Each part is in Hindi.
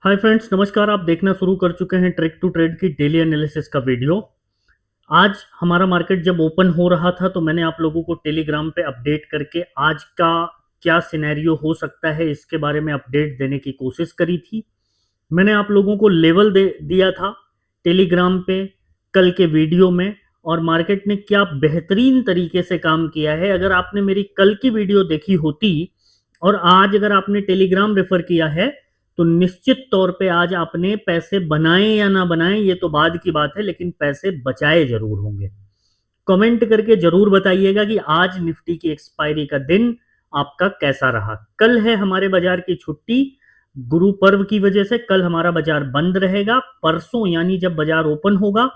हाय फ्रेंड्स, नमस्कार। आप देखना शुरू कर चुके हैं ट्रिक टू ट्रेड की डेली एनालिसिस का वीडियो। आज हमारा मार्केट जब ओपन हो रहा था तो मैंने आप लोगों को टेलीग्राम पे अपडेट करके आज का क्या सिनेरियो हो सकता है इसके बारे में अपडेट देने की कोशिश करी थी। मैंने आप लोगों को लेवल दे दिया था टेलीग्राम पे कल के वीडियो में, और मार्केट ने क्या बेहतरीन तरीके से काम किया है। अगर आपने मेरी कल की वीडियो देखी होती और आज अगर आपने टेलीग्राम रेफर किया है तो निश्चित तौर पे आज आपने पैसे बनाए या ना बनाए ये तो बाद की बात है, लेकिन पैसे बचाए जरूर होंगे। कमेंट करके जरूर बताइएगा कि आज निफ्टी की एक्सपायरी का दिन आपका कैसा रहा। कल है हमारे बाजार की छुट्टी, गुरु पर्व की वजह से कल हमारा बाजार बंद रहेगा। परसों यानी जब बाजार ओपन होगा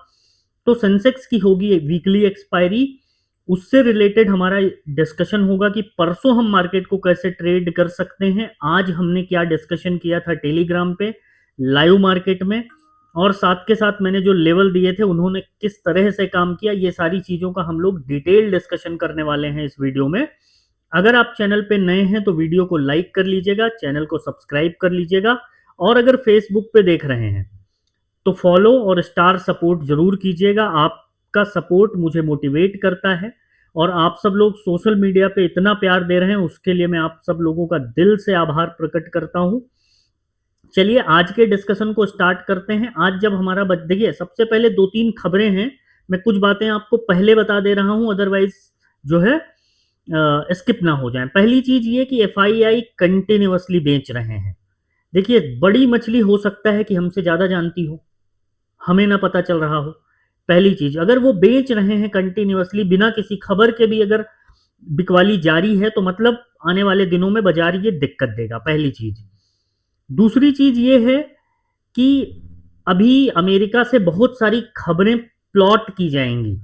तो सेंसेक्स की होगी वीकली एक्सपायरी, उससे रिलेटेड हमारा डिस्कशन होगा कि परसों हम मार्केट को कैसे ट्रेड कर सकते हैं। आज हमने क्या डिस्कशन किया था टेलीग्राम पे लाइव मार्केट में, और साथ के साथ मैंने जो लेवल दिए थे उन्होंने किस तरह से काम किया, ये सारी चीजों का हम लोग डिटेल डिस्कशन करने वाले हैं इस वीडियो में। अगर आप चैनल पे नए हैं तो वीडियो को लाइक कर लीजिएगा, चैनल को सब्सक्राइब कर लीजिएगा, और अगर फेसबुक पे देख रहे हैं तो फॉलो और स्टार सपोर्ट जरूर कीजिएगा। आपका सपोर्ट मुझे मोटिवेट करता है, और आप सब लोग सोशल मीडिया पे इतना प्यार दे रहे हैं उसके लिए मैं आप सब लोगों का दिल से आभार प्रकट करता हूं। चलिए आज के डिस्कशन को स्टार्ट करते हैं। आज जब हमारा देखिए, सबसे पहले दो तीन खबरें हैं, मैं कुछ बातें आपको पहले बता दे रहा हूं, अदरवाइज जो है स्किप ना हो जाए। पहली चीज ये कि एफआईआई कंटिन्यूअसली बेच रहे हैं। देखिए, बड़ी मछली हो सकता है कि हमसे ज्यादा जानती हो, हमें ना पता चल रहा हो। पहली चीज, अगर वो बेच रहे हैं कंटिन्यूअसली बिना किसी खबर के भी, अगर बिकवाली जारी है तो मतलब आने वाले दिनों में बाजार ये दिक्कत देगा, पहली चीज। दूसरी चीज ये है कि अभी अमेरिका से बहुत सारी खबरें प्लॉट की जाएंगी,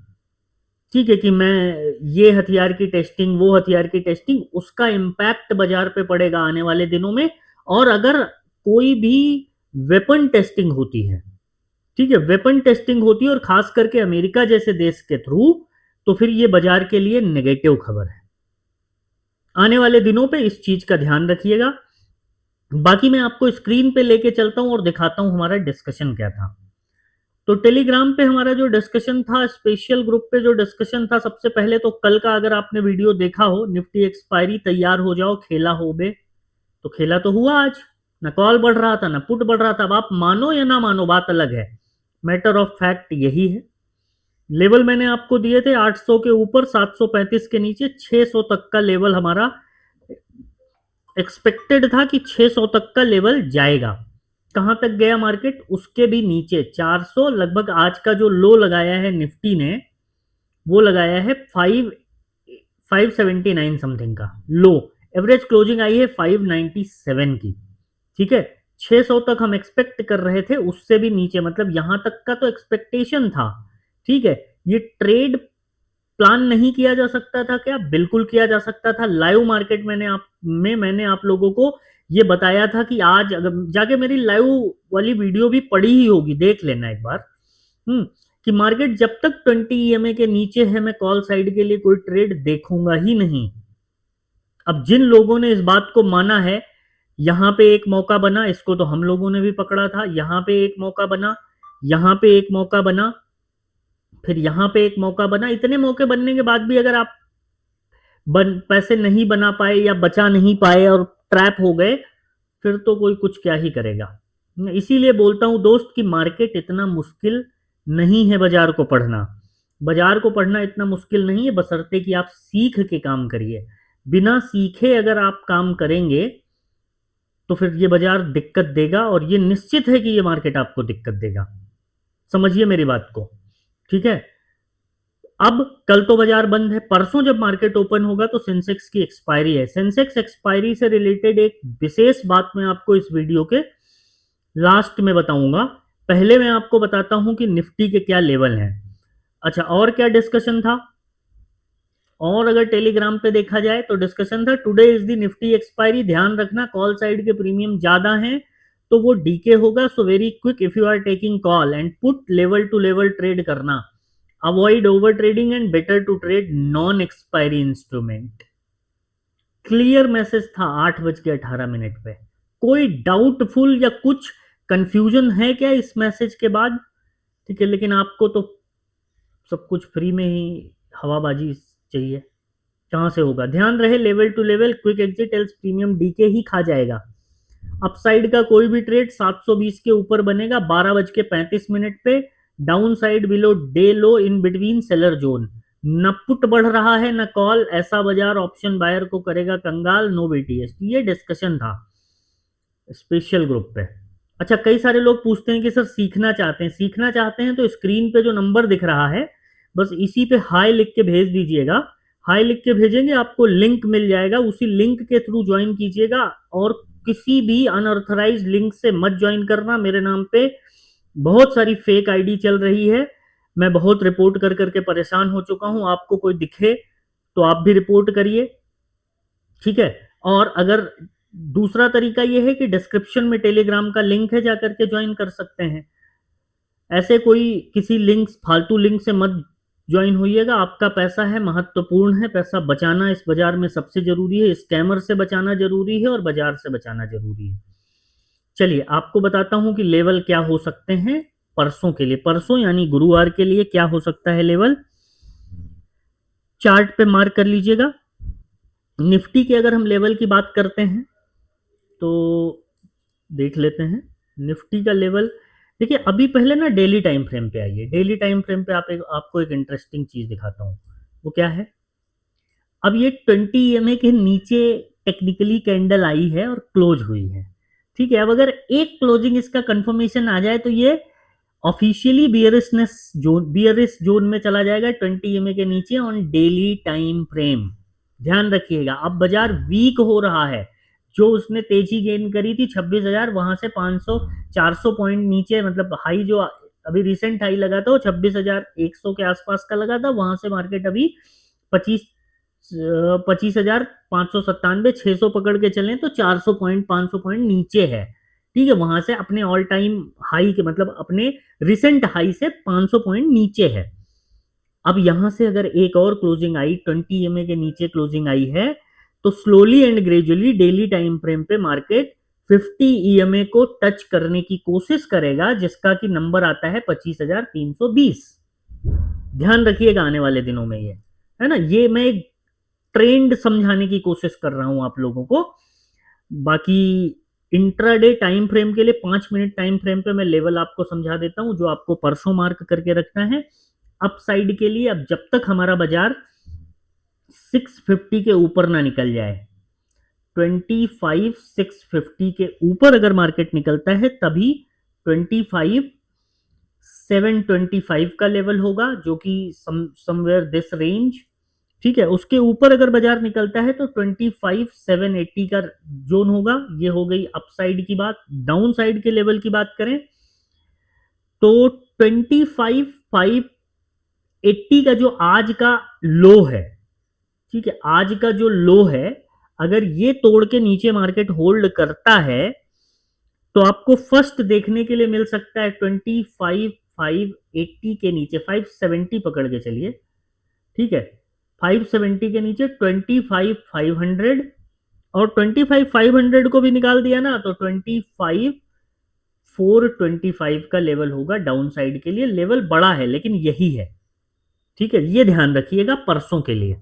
ठीक है, कि मैं ये हथियार की टेस्टिंग, वो हथियार की टेस्टिंग, उसका इम्पैक्ट बाजार पे पड़ेगा आने वाले दिनों में। और अगर कोई भी वेपन टेस्टिंग होती है, ठीक है, वेपन टेस्टिंग होती है और खास करके अमेरिका जैसे देश के थ्रू, तो फिर ये बाजार के लिए नेगेटिव खबर है। आने वाले दिनों पे इस चीज का ध्यान रखिएगा। बाकी मैं आपको स्क्रीन पे लेके चलता हूं और दिखाता हूं हमारा डिस्कशन क्या था। तो टेलीग्राम पे हमारा जो डिस्कशन था, स्पेशल ग्रुप पे जो डिस्कशन था, सबसे पहले तो कल का अगर आपने वीडियो देखा हो, निफ्टी एक्सपायरी तैयार हो जाओ खेला हो बे, तो खेला तो हुआ आज। ना कॉल बढ़ रहा था ना पुट बढ़ रहा था। अब आप मानो या ना मानो बात अलग है, मैटर ऑफ फैक्ट यही है। लेवल मैंने आपको दिए थे 800 के ऊपर, 735 के नीचे, 600 तक का लेवल हमारा एक्सपेक्टेड था कि 600 तक का लेवल जाएगा। कहां तक गया मार्केट? उसके भी नीचे 400 लगभग। आज का जो लो लगाया है निफ्टी ने, वो लगाया है 579 समथिंग का लो। एवरेज क्लोजिंग आई है 597 की, ठीक है। 600 तक हम एक्सपेक्ट कर रहे थे, उससे भी नीचे, मतलब यहां तक का तो एक्सपेक्टेशन था, ठीक है। ये ट्रेड प्लान नहीं किया जा सकता था क्या? बिल्कुल किया जा सकता था। लाइव मार्केट मैंने आप लोगों को ये बताया था कि आज, अगर जाके मेरी लाइव वाली वीडियो भी पड़ी ही होगी, देख लेना एक बार, कि मार्केट जब तक 20 ईएमए के नीचे है मैं कॉल साइड के लिए कोई ट्रेड देखूंगा ही नहीं। अब जिन लोगों ने इस बात को माना है, यहां पे एक मौका बना, इसको तो हम लोगों ने भी पकड़ा था, यहां पे एक मौका बना, यहां पे एक मौका बना, फिर यहां पे एक मौका बना। इतने मौके बनने के बाद भी अगर आप पैसे नहीं बना पाए या बचा नहीं पाए और ट्रैप हो गए, फिर तो कोई कुछ क्या ही करेगा। इसीलिए बोलता हूं दोस्त कि मार्केट इतना मुश्किल नहीं है बाजार को पढ़ना। बाजार को पढ़ना इतना मुश्किल नहीं है, बशर्ते कि आप सीख के काम करिए। बिना सीखे अगर आप काम करेंगे तो फिर ये बाजार दिक्कत देगा, और ये निश्चित है कि ये मार्केट आपको दिक्कत देगा। समझिए मेरी बात को, ठीक है। अब कल तो बाजार बंद है, परसों जब मार्केट ओपन होगा तो सेंसेक्स की एक्सपायरी है। सेंसेक्स एक्सपायरी से रिलेटेड एक विशेष बात मैं आपको इस वीडियो के लास्ट में बताऊंगा। पहले मैं आपको बताता हूं कि निफ्टी के क्या लेवल हैं। अच्छा, और क्या डिस्कशन था? और अगर टेलीग्राम पे देखा जाए तो डिस्कशन था, today is the Nifty expiry, ध्यान रखना कॉल साइड के प्रीमियम ज्यादा हैं तो वो डीके होगा, so very quick if you are taking call and put level to level trade करना। Avoid over trading and better to trade non expiry instrument. Clear message था 8:18 पे। कोई डाउटफुल या कुछ कंफ्यूजन है क्या इस मैसेज के बाद? ठीक है, लेकिन आपको तो सब कुछ फ्री में ही हवाबाजी चाहिए, कहाँ से होगा? ध्यान रहे, level to level quick exit else premium DK ही खा जाएगा। अपसाइड का कोई भी ट्रेड 720 के ऊपर बनेगा 12:35 पे। Down side below day low in between seller zone. न पुट बढ़ रहा है न कॉल, ऐसा बाजार ऑप्शन बायर को करेगा कंगाल। No BTS. ये डिस्कशन था स्पेशल ग्रुप पे। अच्छा, कई सारे लोग पूछते हैं कि सर सीखना चाहते हैं तो स्क्रीन पे जो नंबर दिख रहा है बस इसी पे हाई लिख के भेज दीजिएगा। हाई लिख के भेजेंगे, आपको लिंक मिल जाएगा, उसी लिंक के थ्रू ज्वाइन कीजिएगा। और किसी भी अनऑथराइज्ड लिंक से मत ज्वाइन करना। मेरे नाम पे बहुत सारी फेक आईडी चल रही है, मैं बहुत रिपोर्ट कर करके परेशान हो चुका हूं। आपको कोई दिखे तो आप भी रिपोर्ट करिए, ठीक है। और अगर दूसरा तरीका यह है कि डिस्क्रिप्शन में टेलीग्राम का लिंक है, जाकर के ज्वाइन कर सकते हैं। ऐसे कोई किसी लिंक, फालतू लिंक से मत ज्वाइन होइएगा। आपका पैसा है, महत्वपूर्ण है, पैसा बचाना इस बाजार में सबसे जरूरी है। स्कैमर से बचाना जरूरी है और बाजार से बचाना जरूरी है। चलिए आपको बताता हूं कि लेवल क्या हो सकते हैं परसों के लिए। परसों यानी गुरुवार के लिए क्या हो सकता है लेवल, चार्ट पे मार्क कर लीजिएगा। निफ्टी के अगर हम लेवल की बात करते हैं तो देख लेते हैं निफ्टी का लेवल। देखिए अभी पहले ना डेली टाइम फ्रेम पे आइए। डेली टाइम फ्रेम पे आपको एक इंटरेस्टिंग चीज दिखाता हूं। वो क्या है, अब ये 20 EMA के नीचे टेक्निकली कैंडल आई है और क्लोज हुई है, ठीक है। अब अगर एक क्लोजिंग इसका कंफर्मेशन आ जाए तो ये ऑफिशियली बियरिश जोन में चला जाएगा 20 EMA के नीचे ऑन डेली टाइम फ्रेम। ध्यान रखिएगा, अब बाजार वीक हो रहा है। जो उसने तेजी गेन करी थी 26,000, वहां से 500 400 पॉइंट नीचे, मतलब हाई जो अभी रिसेंट हाई लगा था वो 26,100 के आसपास का लगा था। वहां से मार्केट अभी 25,597, 600 पकड़ के चलें तो 400 पॉइंट 500 पॉइंट नीचे है, ठीक है। वहां से अपने ऑल टाइम हाई के, मतलब अपने रिसेंट हाई से 500 पॉइंट नीचे है। अब यहां से अगर एक और क्लोजिंग आई 20 EMA के नीचे क्लोजिंग आई है तो slowly and gradually daily time frame पे मार्केट 50 EMA को टच करने की कोशिश करेगा, जिसका कि नंबर आता है 25,320। ध्यान रखिएगा आने वाले दिनों में, ये है ना, ये मैं एक ट्रेंड समझाने की कोशिश कर रहा हूं आप लोगों को। बाकी इंट्राडे टाइम फ्रेम के लिए 5 मिनट टाइम फ्रेम पे मैं लेवल आपको समझा देता हूं, जो आपको परसों मार्क करके रखना है। अप साइड के लिए अब जब तक हमारा बाजार 650 के ऊपर ना निकल जाए, 25,650 के ऊपर अगर मार्केट निकलता है तभी 25,725 का लेवल होगा, जो कि समवेयर दिस रेंज, ठीक है। उसके ऊपर अगर बाजार निकलता है तो 25,780 का जोन होगा। ये हो गई अपसाइड की बात। डाउन साइड के लेवल की बात करें तो 25,580 का जो आज का लो है, ठीक है, आज का जो लो है, अगर ये तोड़ के नीचे मार्केट होल्ड करता है तो आपको फर्स्ट देखने के लिए मिल सकता है 25,580 के नीचे 570 पकड़ के चलिए, ठीक है। 570 के नीचे 25,500, और 25,500 को भी निकाल दिया ना तो 25,425 का लेवल होगा डाउन साइड के लिए। लेवल बड़ा है लेकिन यही है, ठीक है। ये ध्यान रखिएगा परसों के लिए,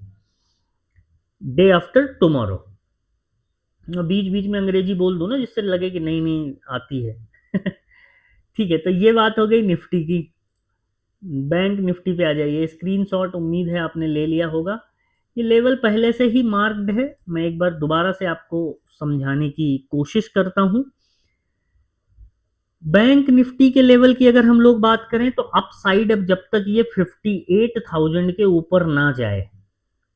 डे आफ्टर टुमारो। बीच बीच में अंग्रेजी बोल दो ना, जिससे लगे कि नहीं नहीं आती है। ठीक है, तो ये बात हो गई निफ्टी की। बैंक निफ्टी पे आ जाइए। स्क्रीनशॉट उम्मीद है आपने ले लिया होगा। ये लेवल पहले से ही मार्क्ड है, मैं एक बार दोबारा से आपको समझाने की कोशिश करता हूं। बैंक निफ्टी के लेवल की अगर हम लोग बात करें तो अप साइड, अब जब तक ये 58,000 के ऊपर ना जाए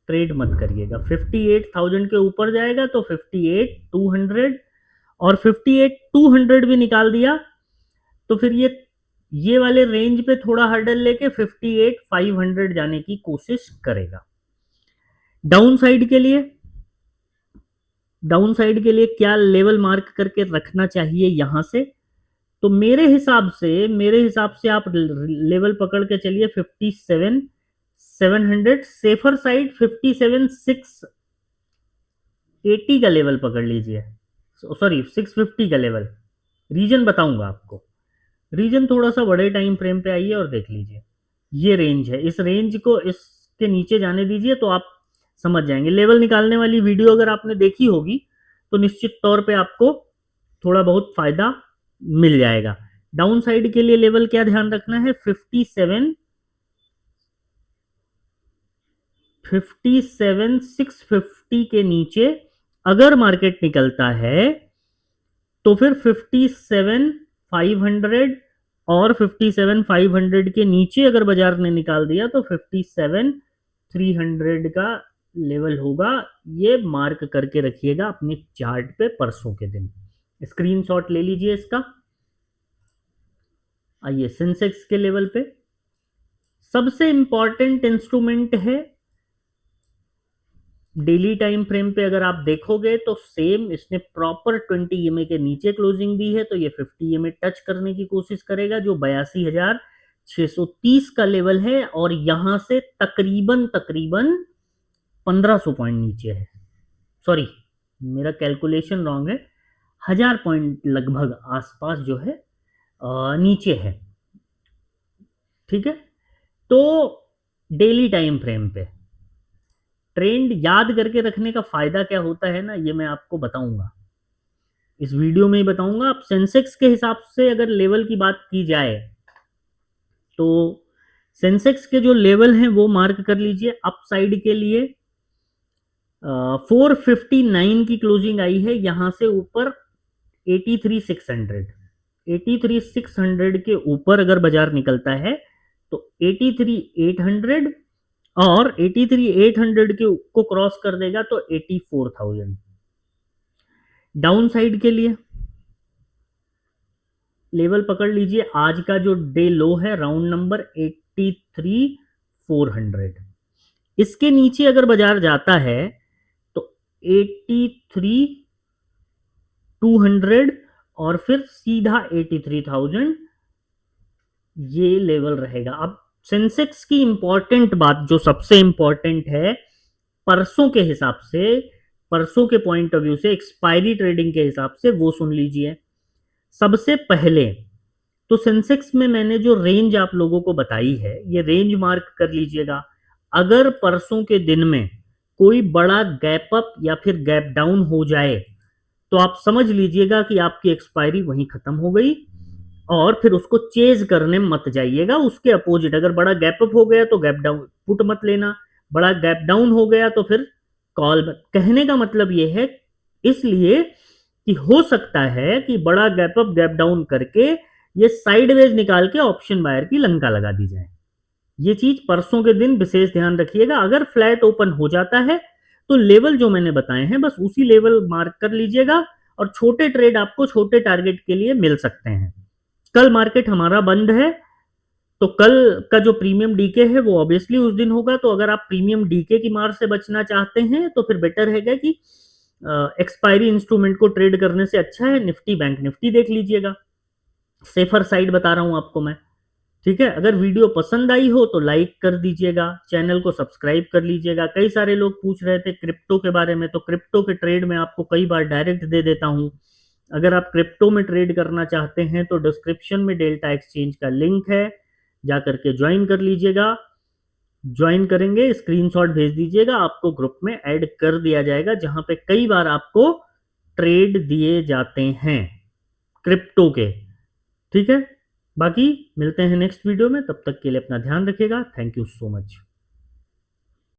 ट्रेड मत करिएगा। 58,000 के ऊपर जाएगा तो 58,200, और 58,200 भी निकाल दिया तो फिर ये वाले रेंज पे थोड़ा हर्डल लेके 58,500 जाने की कोशिश करेगा। डाउन साइड के लिए क्या लेवल मार्क करके रखना चाहिए यहां से, तो मेरे हिसाब से आप लेवल पकड़ के चलिए 57,700। सेफर साइड 57,680 का लेवल पकड़ लीजिए, सॉरी 650 का लेवल, रीजन बताऊंगा आपको। रीजन थोड़ा सा बड़े टाइम फ्रेम पे आइए और देख लीजिए, ये रेंज है, इस रेंज को इसके नीचे जाने दीजिए तो आप समझ जाएंगे। लेवल निकालने वाली वीडियो अगर आपने देखी होगी तो निश्चित तौर पे आपको थोड़ा बहुत फायदा मिल जाएगा। डाउन साइड के लिए लेवल क्या ध्यान रखना है, 57,650 के नीचे अगर मार्केट निकलता है तो फिर 57,500, और 57,500 के नीचे अगर बाजार ने निकाल दिया तो 57,300 का लेवल होगा। ये मार्क करके रखिएगा अपने चार्ट पे परसों के दिन, स्क्रीनशॉट ले लीजिए इसका। आइए सेंसेक्स के लेवल पे, सबसे इंपॉर्टेंट इंस्ट्रूमेंट है डेली टाइम फ्रेम पे। अगर आप देखोगे तो सेम इसने प्रॉपर 20 ईएमए के नीचे क्लोजिंग दी है, तो ये 50 ईएमए टच करने की कोशिश करेगा, जो 82,630 का लेवल है, और यहां से तकरीबन 1500 पॉइंट नीचे है। सॉरी, मेरा कैलकुलेशन रॉन्ग है, 1000 पॉइंट लगभग आसपास जो है नीचे है। ठीक है, तो डेली टाइम फ्रेम पे ट्रेंड याद करके रखने का फायदा क्या होता है ना, ये मैं आपको बताऊंगा, इस वीडियो में ही बताऊंगा। आप सेंसेक्स के हिसाब से अगर लेवल की बात की जाए तो सेंसेक्स के जो लेवल हैं वो मार्क कर लीजिए। अप साइड के लिए 459 की क्लोजिंग आई है, यहां से ऊपर 83,600, 83,600 के ऊपर अगर बाजार निकलता है तो 83,800, और 83,800 के को क्रॉस कर देगा तो 84,000। डाउन साइड के लिए लेवल पकड़ लीजिए, आज का जो डे लो है राउंड नंबर 83,400, इसके नीचे अगर बाजार जाता है तो 83,200 और फिर सीधा 83,000, ये लेवल रहेगा। अब सेंसेक्स की इंपॉर्टेंट बात जो सबसे इंपॉर्टेंट है परसों के हिसाब से, परसों के पॉइंट ऑफ व्यू से, एक्सपायरी ट्रेडिंग के हिसाब से, वो सुन लीजिए। सबसे पहले तो सेंसेक्स में मैंने जो रेंज आप लोगों को बताई है, ये रेंज मार्क कर लीजिएगा। अगर परसों के दिन में कोई बड़ा गैप अप या फिर गैप डाउन हो जाए तो आप समझ लीजिएगा कि आपकी एक्सपायरी वहीं खत्म हो गई, और फिर उसको चेज करने मत जाइएगा। उसके अपोजिट अगर बड़ा गैप अप हो गया तो गैप डाउन पुट मत लेना, बड़ा गैप डाउन हो गया तो फिर कॉल। कहने का मतलब ये है, इसलिए कि हो सकता है कि बड़ा गैप अप गैप डाउन करके ये साइडवेज निकाल के ऑप्शन बायर की लंका लगा दी जाए। ये चीज परसों के दिन विशेष ध्यान रखिएगा। अगर फ्लैट ओपन हो जाता है तो लेवल जो मैंने बताए हैं बस उसी लेवल मार्क कर लीजिएगा, और छोटे ट्रेड आपको छोटे टारगेट के लिए मिल सकते हैं। कल मार्केट हमारा बंद है, तो कल का जो प्रीमियम डीके है वो ऑब्वियसली उस दिन होगा, तो अगर आप प्रीमियम डीके की मार से बचना चाहते हैं तो फिर बेटर है कि एक्सपायरी इंस्ट्रूमेंट को ट्रेड करने से अच्छा है निफ्टी बैंक निफ्टी देख लीजिएगा। सेफर साइड बता रहा हूं आपको मैं। ठीक है, अगर वीडियो पसंद आई हो तो लाइक कर दीजिएगा, चैनल को सब्सक्राइब कर लीजिएगा। कई सारे लोग पूछ रहे थे क्रिप्टो के बारे में, तो क्रिप्टो के ट्रेड में आपको कई बार डायरेक्ट दे देता हूं। अगर आप क्रिप्टो में ट्रेड करना चाहते हैं तो डिस्क्रिप्शन में डेल्टा एक्सचेंज का लिंक है, जा करके ज्वाइन कर लीजिएगा। ज्वाइन करेंगे, स्क्रीनशॉट भेज दीजिएगा, आपको ग्रुप में ऐड कर दिया जाएगा, जहां पे कई बार आपको ट्रेड दिए जाते हैं क्रिप्टो के। ठीक है, बाकी मिलते हैं नेक्स्ट वीडियो में, तब तक के लिए अपना ध्यान रखिएगा। Thank you so much.